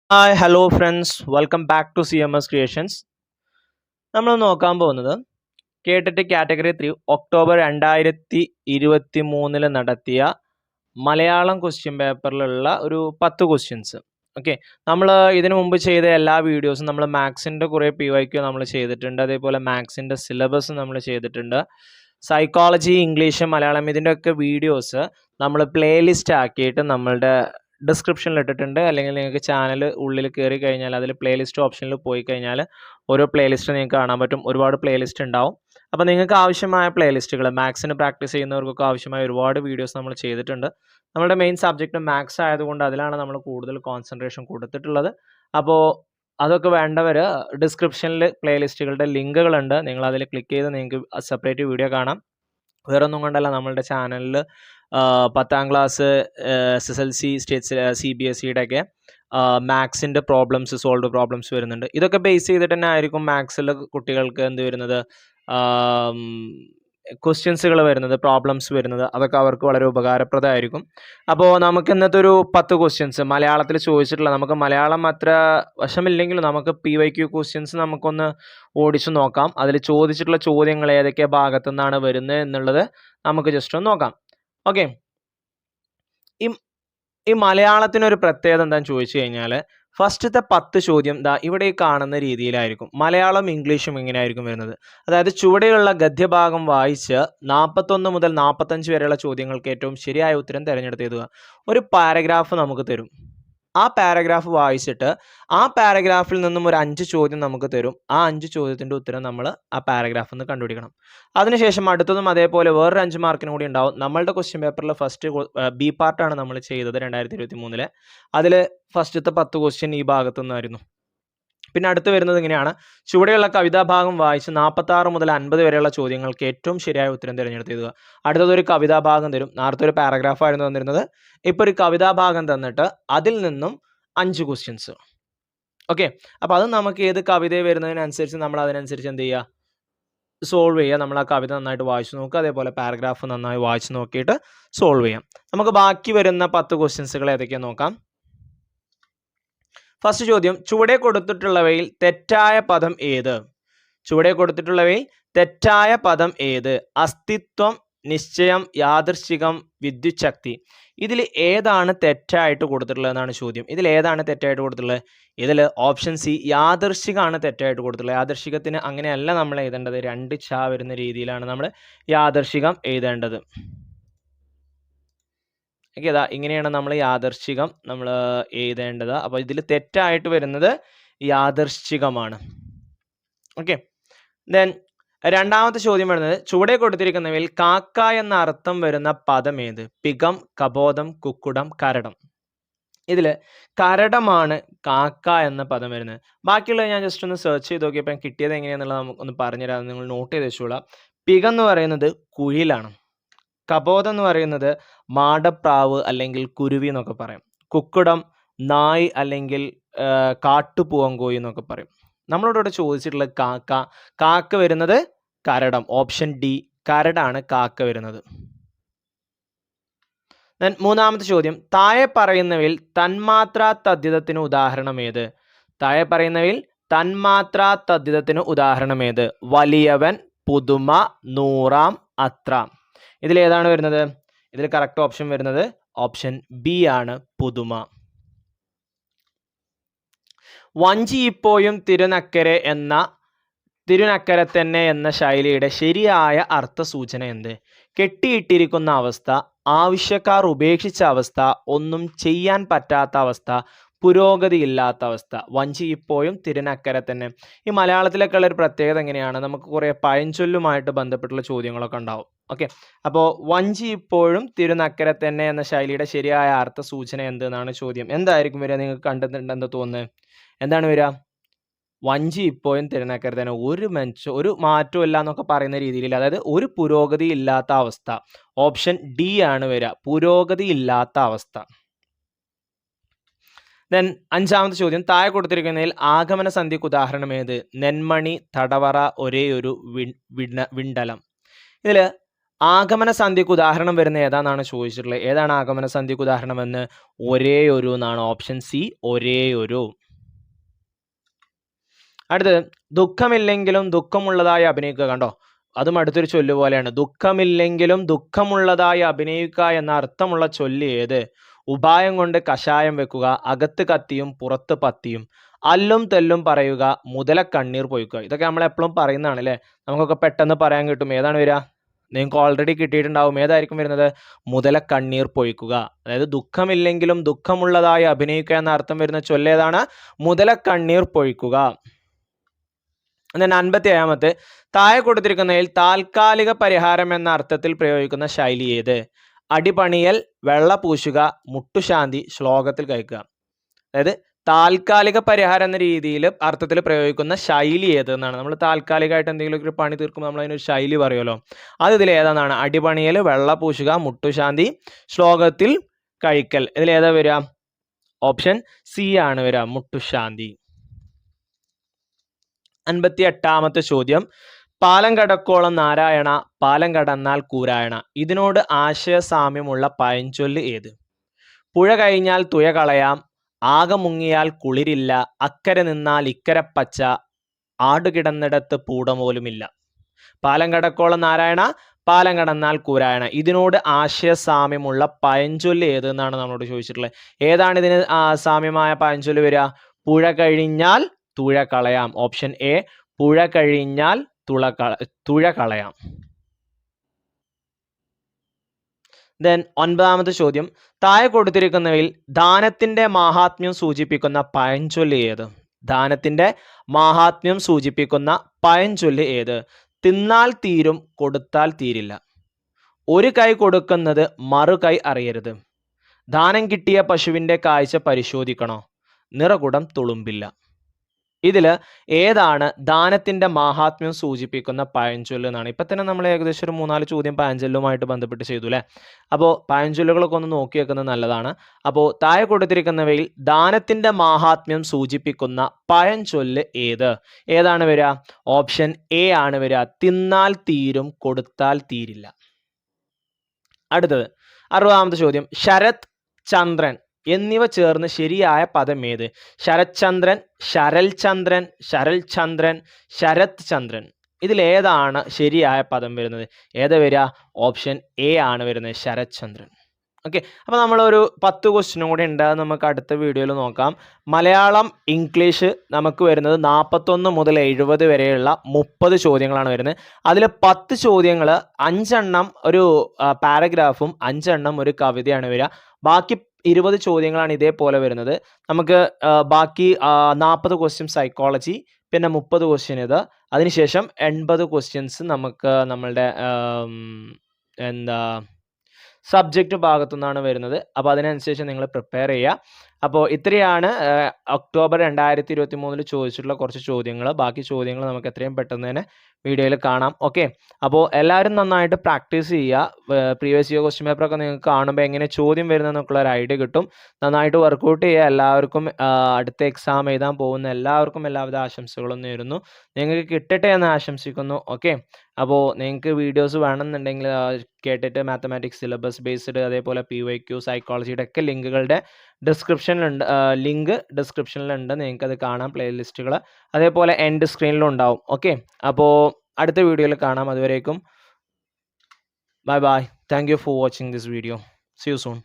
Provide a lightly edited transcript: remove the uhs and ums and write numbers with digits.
Hi hello friends welcome back to CMS creations. നമ്മൾ നോക്കാൻ പോകുന്നത് കേട്ടിട്ട് കാറ്റഗറി 3 ഒക്ടോബർ 2023 നടത്തിയ മലയാളം ക്വസ്റ്റ്യൻ പേപ്പറിലുള്ള ഒരു 10 ക്വസ്റ്റ്യൻസ്. ഓക്കെ, നമ്മൾ ഇതിനു മുമ്പ് ചെയ്ത എല്ലാ വീഡിയോസും നമ്മൾ മാത്സിൻ്റെ കുറേ PYQ നമ്മൾ ചെയ്തിട്ടുണ്ട്. അതേപോലെ മാത്സിൻ്റെ സിലബസ് നമ്മൾ ചെയ്തിട്ടുണ്ട്. സൈക്കോളജി, ഇംഗ്ലീഷ്, മലയാളം ഇതിൻ്റെയൊക്കെ വീഡിയോസ് നമ്മൾ പ്ലേലിസ്റ്റ് ആക്കിയിട്ട് നമ്മളുടെ ഡിസ്ക്രിപ്ഷനിൽ ഇട്ടിട്ടുണ്ട്. അല്ലെങ്കിൽ നിങ്ങൾക്ക് ചാനൽ ഉള്ളിൽ കയറി കഴിഞ്ഞാൽ അതിൽ പ്ലേലിസ്റ്റ് ഓപ്ഷനിൽ പോയി കഴിഞ്ഞാൽ ഓരോ പ്ലേലിസ്റ്റ് നിങ്ങൾക്ക് കാണാൻ പറ്റും. ഒരുപാട് പ്ലേലിസ്റ്റ് ഉണ്ടാവും. അപ്പോൾ നിങ്ങൾക്ക് ആവശ്യമായ പ്ലേലിസ്റ്റുകൾ, മാത്സിന് പ്രാക്ടീസ് ചെയ്യുന്നവർക്കൊക്കെ ആവശ്യമായ ഒരുപാട് വീഡിയോസ് നമ്മൾ ചെയ്തിട്ടുണ്ട്. നമ്മുടെ മെയിൻ സബ്ജക്റ്റ് മാത്സ് ആയതുകൊണ്ട് അതിലാണ് നമ്മൾ കൂടുതൽ കോൺസെൻട്രേഷൻ കൊടുത്തിട്ടുള്ളത്. അപ്പോൾ അതൊക്കെ വേണ്ടവർ ഡിസ്ക്രിപ്ഷനിൽ പ്ലേലിസ്റ്റുകളുടെ ലിങ്കുകളുണ്ട്. നിങ്ങൾ അതിൽ ക്ലിക്ക് ചെയ്ത് നിങ്ങൾക്ക് സെപ്പറേറ്റ് വീഡിയോ കാണാം. വേറൊന്നും കൊണ്ടല്ല, നമ്മളുടെ ചാനലിൽ 10ാം ക്ലാസ്, SSLC, സ്റ്റേറ്റ്സ്, CBSEയുടെ ഒക്കെ മാത്സിൻ്റെ സോൾവ് പ്രോബ്ലംസ് വരുന്നുണ്ട്. ഇതൊക്കെ ബേസ് ചെയ്തിട്ട് തന്നെ ആയിരിക്കും മാത്സിൽ കുട്ടികൾക്ക് എന്ത് വരുന്നത്, ക്വസ്റ്റ്യൻസുകൾ വരുന്നത്, പ്രോബ്ലംസ് വരുന്നത്. അതൊക്കെ അവർക്ക് വളരെ ഉപകാരപ്രദമായിരിക്കും. അപ്പോൾ നമുക്ക് ഇന്നത്തെ ഒരു 10 ക്വസ്റ്റ്യൻസ് മലയാളത്തിൽ ചോദിച്ചിട്ടുള്ള, നമുക്ക് മലയാളം അത്ര വശമില്ലെങ്കിലും നമുക്ക് PYQ ക്വസ്റ്റ്യൻസ് നമുക്കൊന്ന് ഓടിച്ചു നോക്കാം. അതിൽ ചോദിച്ചിട്ടുള്ള ചോദ്യങ്ങൾ ഏതൊക്കെ ഭാഗത്തു നിന്നാണ് വരുന്നത് എന്നുള്ളത് നമുക്ക് ജസ്റ്റ് ഒന്ന് നോക്കാം. ഓക്കെ, ഈ മലയാളത്തിനൊരു പ്രത്യേകത എന്താണെന്ന് ചോദിച്ചു കഴിഞ്ഞാൽ, ഫസ്റ്റത്തെ 10 ചോദ്യം ഇവിടെ ഈ കാണുന്ന രീതിയിലായിരിക്കും. മലയാളം ഇംഗ്ലീഷും ഇങ്ങനെയായിരിക്കും വരുന്നത്. അതായത് ചുവടെയുള്ള ഗദ്യഭാഗം വായിച്ച് 41 മുതൽ 45 വരെയുള്ള ചോദ്യങ്ങൾക്ക് ഏറ്റവും ശരിയായ ഉത്തരം തിരഞ്ഞെടുത്ത് എഴുതുക. ഒരു പാരഗ്രാഫ് നമുക്ക് തരും. ആ പാരഗ്രാഫ് വായിച്ചിട്ട് ആ പാരഗ്രാഫിൽ നിന്നും ഒരു 5 ചോദ്യം നമുക്ക് തരും. ആ 5 ചോദ്യത്തിൻ്റെ ഉത്തരം നമ്മൾ ആ പാരഗ്രാഫിൽ നിന്ന് കണ്ടുപിടിക്കണം. അതിനുശേഷം അടുത്തതും അതേപോലെ വേറൊരു 5 മാർക്കിന് കൂടി ഉണ്ടാവും. നമ്മളുടെ ക്വസ്റ്റ്യൻ പേപ്പറിൽ ഫസ്റ്റ് B പാർട്ടാണ് നമ്മൾ ചെയ്തത് 2023. അതിൽ ഫസ്റ്റത്തെ 10 ക്വസ്റ്റ്യൻ ഈ ഭാഗത്തു നിന്നായിരുന്നു. പിന്നെ അടുത്ത് വരുന്നത് ഇങ്ങനെയാണ്: ചുവടെയുള്ള കവിതാഭാഗം വായിച്ച് 46 മുതൽ 50 വരെയുള്ള ചോദ്യങ്ങൾക്ക് ഏറ്റവും ശരിയായ ഉത്തരം തിരഞ്ഞെടുത്ത് എഴുതുക. അടുത്തതൊരു കവിതാഭാഗം തരും. നേരത്തെ ഒരു പാരഗ്രാഫായിരുന്നു തന്നിരുന്നത്. ഇപ്പോൾ ഒരു കവിതാഭാഗം തന്നിട്ട് അതിൽ നിന്നും 5 ക്വസ്റ്റ്യൻസ്. ഓക്കെ, അപ്പോൾ അത് നമുക്ക് ഏത് കവിത വരുന്നതിനനുസരിച്ച് നമ്മൾ അതിനനുസരിച്ച് എന്ത് ചെയ്യുക, സോൾവ് ചെയ്യുക. നമ്മൾ ആ കവിത നന്നായിട്ട് വായിച്ചു നോക്കുക. അതേപോലെ പാരഗ്രാഫ് നന്നായി വായിച്ചു നോക്കിയിട്ട് സോൾവ് ചെയ്യാം. നമുക്ക് ബാക്കി വരുന്ന 10 ക്വസ്റ്റ്യൻസുകൾ ഏതൊക്കെയാണെന്ന് നോക്കാം. ഫസ്റ്റ് ചോദ്യം: ചുവടെ കൊടുത്തിട്ടുള്ളവയിൽ തെറ്റായ പദം ഏത്? ചുവടെ കൊടുത്തിട്ടുള്ളവയിൽ തെറ്റായ പദം ഏത്? അസ്തിത്വം, നിശ്ചയം, യാദൃശ്ചികം, വിദ്യുച്ഛക്തി. ഇതിൽ ഏതാണ് തെറ്റായിട്ട് കൊടുത്തിട്ടുള്ളതെന്നാണ് ചോദ്യം. ഇതിൽ ഏതാണ് തെറ്റായിട്ട് കൊടുത്തിട്ടുള്ളത്? ഇതിൽ ഓപ്ഷൻ സി യാദൃശ്ചികമാണ് തെറ്റായിട്ട് കൊടുത്തിട്ടുള്ളത്. യാദൃശ്ചികത്തിന് അങ്ങനെയല്ല നമ്മൾ എഴുതേണ്ടത്. 2 ച വരുന്ന രീതിയിലാണ് നമ്മൾ യാദൃശ്ചികം എഴുതേണ്ടത്. ഓക്കെ, ഇങ്ങനെയാണ് നമ്മൾ യാദൃശ്ചികം നമ്മൾ എഴുതേണ്ടത്. അപ്പോൾ ഇതിൽ തെറ്റായിട്ട് വരുന്നത് യാദൃശ്ചികമാണ്. ഓക്കെ, ദെൻ രണ്ടാമത്തെ ചോദ്യം വരുന്നത്: ചുവടെ കൊടുത്തിരിക്കുന്നവയിൽ കാക്ക എന്ന അർത്ഥം വരുന്ന പദം ഏത്? പികം, കബോധം, കുക്കുടം, കരടം. ഇതിൽ കരടമാണ് കാക്ക എന്ന പദം വരുന്നത്. ബാക്കിയുള്ളത് ഞാൻ ജസ്റ്റ് ഒന്ന് സെർച്ച് ചെയ്ത് നോക്കിയപ്പോൾ കിട്ടിയത് എങ്ങനെയാണെന്നുള്ളത് നമുക്കൊന്ന് പറഞ്ഞുതരാം. നിങ്ങൾ നോട്ട് ചെയ്ത് വെച്ചോളാം. പികം എന്ന് പറയുന്നത് കുയിലാണ്. കബോധം എന്ന് പറയുന്നത് മാടപ്രാവ് അല്ലെങ്കിൽ കുരുവി എന്നൊക്കെ പറയും. കുക്കുടം നായ് അല്ലെങ്കിൽ കാട്ടുപൂവങ്കോയി എന്നൊക്കെ പറയും. നമ്മളോട് ചോദിച്ചിട്ടുള്ള കാക്ക വരുന്നത് കരടം. ഓപ്ഷൻ ഡി, കരടാണ് കാക്ക വരുന്നത്. മൂന്നാമത്തെ ചോദ്യം: താഴെ പറയുന്നവയിൽ തന്മാത്രാ തദ്ധിതത്തിന് ഉദാഹരണം ഏത്? താഴെ പറയുന്നവയിൽ തന്മാത്രാ തദ്ധിതത്തിന് ഉദാഹരണം ഏത്? വലിയവൻ, പുതുമ, നൂറാം, അത്ര. ഇതിൽ ഏതാണ് വരുന്നത്? ഇതിൽ കറക്റ്റ് ഓപ്ഷൻ വരുന്നത് ഓപ്ഷൻ ബി ആണ്, പുതുമ. വഞ്ചി ഇപ്പോഴും തിരുനക്കരെ തന്നെ എന്ന ശൈലിയുടെ ശരിയായ അർത്ഥസൂചന എന്ത്? കെട്ടിയിട്ടിരിക്കുന്ന അവസ്ഥ, ആവശ്യക്കാർ ഉപേക്ഷിച്ച അവസ്ഥ, ഒന്നും ചെയ്യാൻ പറ്റാത്ത അവസ്ഥ, പുരോഗതി ഇല്ലാത്ത അവസ്ഥ. വഞ്ചി ഇപ്പോഴും തിരുനക്കരെ തന്നെ. ഈ മലയാളത്തിലൊക്കെ ഉള്ള ഒരു പ്രത്യേകത എങ്ങനെയാണ്? നമുക്ക് കുറേ പഴഞ്ചൊല്ലുമായിട്ട് ബന്ധപ്പെട്ടുള്ള ചോദ്യങ്ങളൊക്കെ ഉണ്ടാവും. ഓക്കെ, അപ്പോൾ വഞ്ചി ഇപ്പോഴും തിരുനക്കരെ തന്നെ എന്ന ശൈലിയുടെ ശരിയായ അർത്ഥസൂചന എന്തെന്നാണ് ചോദ്യം. എന്തായിരിക്കും വരിക? നിങ്ങൾക്ക് കണ്ടിട്ടുണ്ടെന്ന് തോന്നുന്നത്. എന്താണ് വരിക? വഞ്ചി ഇപ്പോഴും തിരുനക്കരെ തന്നെ, ഒരു മാറ്റവും ഇല്ല എന്നൊക്കെ പറയുന്ന രീതിയിൽ, അതായത് ഒരു പുരോഗതി ഇല്ലാത്ത അവസ്ഥ. ഓപ്ഷൻ ഡി ആണ് വരിക, പുരോഗതി ഇല്ലാത്ത അവസ്ഥ. ദെൻ അഞ്ചാമത്തെ ചോദ്യം: താഴെ കൊടുത്തിരിക്കുന്നതിൽ ആഗമന സന്ധിക്ക് ഉദാഹരണം ഏത്? നെന്മണി, തടവറ, ഒരേ ഒരു വിണ്ടലം. ഇതിൽ ആഗമന സന്ധിക്ക് ഉദാഹരണം വരുന്ന ഏതാണെന്നാണ് ചോദിച്ചിട്ടുള്ളത്. ഏതാണ് ആഗമന സന്ധിക്ക് ഉദാഹരണം എന്ന്? ഒരേ ഒരു എന്നാണ്. ഓപ്ഷൻ സി ഒരേ ഒരു. അടുത്തത് ദുഃഖമില്ലെങ്കിലും ദുഃഖമുള്ളതായി അഭിനയിക്കുക. കണ്ടോ, അതും അടുത്തൊരു ചൊല്ല് പോലെയാണ്. ദുഃഖമില്ലെങ്കിലും ദുഃഖമുള്ളതായി അഭിനയിക്കുക എന്ന അർത്ഥമുള്ള ചൊല്ല് ഏത്? ഉപായം കൊണ്ട് കഷായം വെക്കുക, അകത്ത് കത്തിയും പുറത്ത് പത്തിയും, അല്ലും തെല്ലും പറയുക, മുതല കണ്ണീർ പൊയ്ക്കുക. ഇതൊക്കെ നമ്മൾ എപ്പോഴും പറയുന്നതാണ് അല്ലേ, നമുക്കൊക്കെ പെട്ടെന്ന് പറയാൻ കിട്ടും. ഏതാണ് വരിക? നിങ്ങൾക്ക് ഓൾറെഡി കിട്ടിയിട്ടുണ്ടാവും. ഏതായിരിക്കും വരുന്നത്? മുതല കണ്ണീർ പൊയ്ക്കുക. അതായത് ദുഃഖമില്ലെങ്കിലും ദുഃഖമുള്ളതായി അഭിനയിക്കുക എന്ന അർത്ഥം വരുന്ന ചൊല്ല് ഏതാണ്? മുതല കണ്ണീർ പൊയ്ക്കുക. then 57 താഴെ കൊടുത്തിരിക്കുന്നതിൽ താൽക്കാലിക പരിഹാരം എന്ന അർത്ഥത്തിൽ പ്രയോഗിക്കുന്ന ശൈലി ഏത്? അടിപണിയൽ, വെള്ള പൂശുക, മുട്ടുശാന്തി, ശ്ലോകത്തിൽ കഴിക്കുക. അതായത് താൽക്കാലിക പരിഹാരം എന്ന രീതിയിൽ അർത്ഥത്തിൽ പ്രയോഗിക്കുന്ന ശൈലി ഏത് എന്നാണ്. നമ്മൾ താൽക്കാലികമായിട്ട് എന്തെങ്കിലും ഒരു പണി തീർക്കുമ്പോൾ നമ്മൾ അതിനൊരു ശൈലി പറയുമല്ലോ, അത് ഇതിൽ ഏതാണ്? അടിപണിയൽ, വെള്ള പൂശുക, മുട്ടുശാന്തി, ശ്ലോകത്തിൽ കഴിക്കൽ. ഇതിൽ ഏതാ വരിക? ഓപ്ഷൻ സി ആണ് വരിക, മുട്ടുശാന്തി. 58 ചോദ്യം, പാലം കടക്കോളം നാരായണ, പാലം കടന്നാൽ കൂരായണ. ഇതിനോട് ആശയസാമ്യമുള്ള പഴഞ്ചൊല്ല് ഏത്? പുഴ കഴിഞ്ഞാൽ തുഴ കളയാം, ആകെ മുങ്ങിയാൽ കുളിരില്ല, അക്കരെ നിന്നാൽ ഇക്കരെ പച്ച, ആടുകിടന്നിടത്ത് പൂടപോലുമില്ല. പാലം കടക്കോളം നാരായണ, പാലം കടന്നാൽ കൂരായണ. ഇതിനോട് ആശയസാമ്യമുള്ള പഴഞ്ചൊല്ല് ഏത് എന്നാണ് നമ്മളോട് ചോദിച്ചിട്ടുള്ളത്. ഏതാണ് ഇതിന് സാമ്യമായ പഴഞ്ചൊല്ല് വരിക? പുഴ കഴിഞ്ഞാൽ തുഴ കളയാം. ഓപ്ഷൻ എ, പുഴ കഴിഞ്ഞാൽ തുഴ കളയാം. then 9 ചോദ്യം, താഴെ കൊടുത്തിരിക്കുന്നവയിൽ ദാനത്തിന്റെ മാഹാത്മ്യം സൂചിപ്പിക്കുന്ന പഴഞ്ചൊല്ല് ഏത്? ദാനത്തിന്റെ മാഹാത്മ്യം സൂചിപ്പിക്കുന്ന പഴഞ്ചൊല്ല് ഏത്? തിന്നാൽ തീരും, കൊടുത്താൽ തീരില്ല. ഒരു കൈ കൊടുക്കുന്നത് മറു കൈ അറിയരുത്. ദാനം കിട്ടിയ പശുവിന്റെ കാഴ്ച പരിശോധിക്കണോ, നിറകുടം തുളുമ്പില്ല. ഇതിൽ ഏതാണ് ദാനത്തിന്റെ മാഹാത്മ്യം സൂചിപ്പിക്കുന്ന പഴഞ്ചൊല്ല് എന്നാണ്. ഇപ്പം തന്നെ നമ്മൾ ഏകദേശം ഒരു 3-4 ചോദ്യം പഴഞ്ചൊല്ലുമായിട്ട് ബന്ധപ്പെട്ട് ചെയ്തു അല്ലേ. അപ്പോൾ പഴഞ്ചൊല്ലുകളൊക്കെ ഒന്ന് നോക്കി വെക്കുന്നത് നല്ലതാണ്. അപ്പോൾ താഴെ കൊടുത്തിരിക്കുന്നവയിൽ ദാനത്തിന്റെ മാഹാത്മ്യം സൂചിപ്പിക്കുന്ന പഴഞ്ചൊല്ല് ഏത്? ഏതാണ് വരിക? ഓപ്ഷൻ എ ആണ് വരിക, തിന്നാൽ തീരും, കൊടുത്താൽ തീരില്ല. അടുത്തത് 60 ചോദ്യം, ശരത്, ചന്ദ്രൻ എന്നിവ ചേർന്ന് ശരിയായ പദം ഏത്? ശരത്ചന്ദ്രൻ, ശരൽചന്ദ്രൻ, ശരൽചന്ദ്രൻ, ശരത് ചന്ദ്രൻ. ഇതിലേതാണ് ശരിയായ പദം വരുന്നത്? ഏതാ വരിക? ഓപ്ഷൻ എ ആണ് വരുന്നത്, ശരത്ചന്ദ്രൻ. ഓക്കെ, അപ്പോൾ നമ്മളൊരു 10 ക്വസ്റ്റ്യനും കൂടി ഉണ്ട്, അത് നമുക്ക് അടുത്ത വീഡിയോയിൽ നോക്കാം. മലയാളം, ഇംഗ്ലീഷ് നമുക്ക് വരുന്നത് 41 മുതൽ 70 വരെയുള്ള 30 ചോദ്യങ്ങളാണ് വരുന്നത്. അതിൽ 10 ചോദ്യങ്ങൾ 5 എണ്ണം ഒരു പാരഗ്രാഫും 5 എണ്ണം ഒരു കവിതയാണ് വരിക. ബാക്കി 20 ചോദ്യങ്ങളാണ് ഇതേപോലെ വരുന്നത്. നമുക്ക് ബാക്കി 40 ക്വസ്റ്റ്യൻ സൈക്കോളജി, പിന്നെ 30 ക്വസ്റ്റ്യൻ ഇത്, അതിനുശേഷം 80 ക്വസ്റ്റ്യൻസ് നമുക്ക് നമ്മളുടെ സബ്ജക്റ്റ് ഭാഗത്തു നിന്നാണ് വരുന്നത്. അപ്പോൾ അതിനനുസരിച്ച് നിങ്ങൾ പ്രിപ്പയർ ചെയ്യുക. അപ്പോൾ ഇത്രയാണ് ഒക്ടോബർ 2023 ചോദിച്ചിട്ടുള്ള കുറച്ച് ചോദ്യങ്ങൾ. ബാക്കി ചോദ്യങ്ങൾ നമുക്ക് എത്രയും പെട്ടെന്ന് തന്നെ വീഡിയോയിൽ കാണാം. ഓക്കെ, അപ്പോൾ എല്ലാവരും നന്നായിട്ട് പ്രാക്ടീസ് ചെയ്യുക. പ്രീവിയസ് ഇയർ ക്വസ്റ്റ്യൻ പേപ്പറൊക്കെ നിങ്ങൾക്ക് കാണുമ്പോൾ എങ്ങനെ ചോദ്യം വരുന്നതെന്നൊക്കെയുള്ള ഒരു ഐഡിയ കിട്ടും. നന്നായിട്ട് വർക്കൗട്ട് ചെയ്യുക. എല്ലാവർക്കും അടുത്ത എക്സാം എഴുതാൻ പോകുന്ന എല്ലാവർക്കും എല്ലാവിധ ആശംസകളും നേരുന്നു. നിങ്ങൾക്ക് കിട്ടട്ടെ എന്ന് ആശംസിക്കുന്നു. ഓക്കെ, അപ്പോൾ നിങ്ങൾക്ക് വീഡിയോസ് വേണമെന്നുണ്ടെങ്കിൽ കേട്ടിട്ട് മാത്തമാറ്റിക്സ് സിലബസ് ബേസ്ഡ്, അതേപോലെ PYQ, സൈക്കോളജിയുടെ ഒക്കെ ലിങ്കുകളുടെ ലിങ്ക് ഡിസ്ക്രിപ്ഷനിലുണ്ട്. നിങ്ങൾക്കത് കാണാം, പ്ലേലിസ്റ്റുകൾ അതേപോലെ എൻഡ് സ്ക്രീനിലും ഉണ്ടാവും. ഓക്കെ, അപ്പോൾ അടുത്ത വീഡിയോയിൽ കാണാം. അതുവരേക്കും bye bye. Thank you for watching this video. See you soon.